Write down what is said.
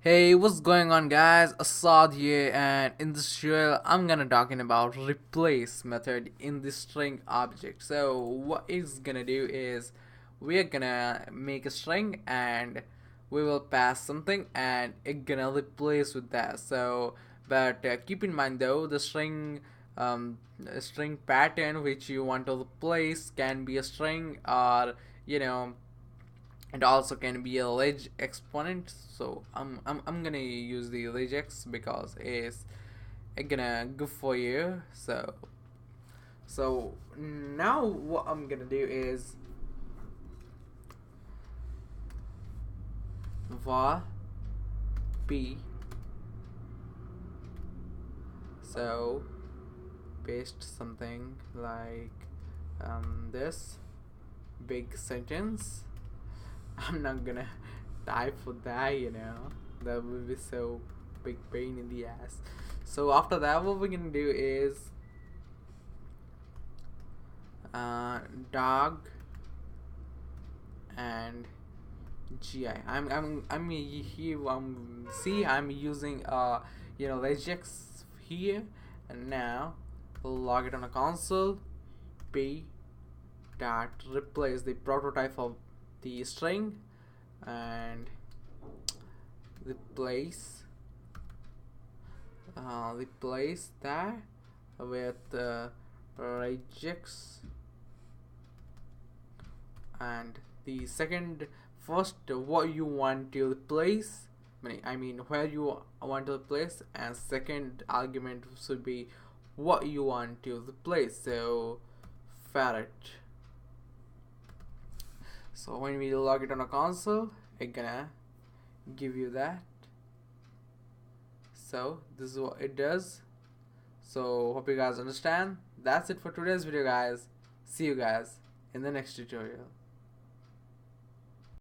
Hey, what's going on, guys? Assad here, and in this tutorial I'm gonna talking about replace method in the string object. So what it's gonna do is we're gonna make a string and we will pass something and it gonna replace with that. But keep in mind though, the string pattern which you want to replace can be a string, or you know it also can be a ledge exponent. So I'm gonna use the regex because it's gonna good for you. So now what I'm gonna do is var p, so paste something like this big sentence. I'm not gonna type for that. That would be so big pain in the ass. So after that, what we're gonna do is dog and gi. I'm here. See, I'm using regex here, and now we'll log it on a console. P dot replace the prototype of the string and replace that with regex. And the first what you want to replace, I mean where you want to replace, and second argument should be what you want to replace. So ferret. So when we log it on a console, it's gonna give you that. So this is what it does. So hope you guys understand. That's it for today's video, guys. See you guys in the next tutorial.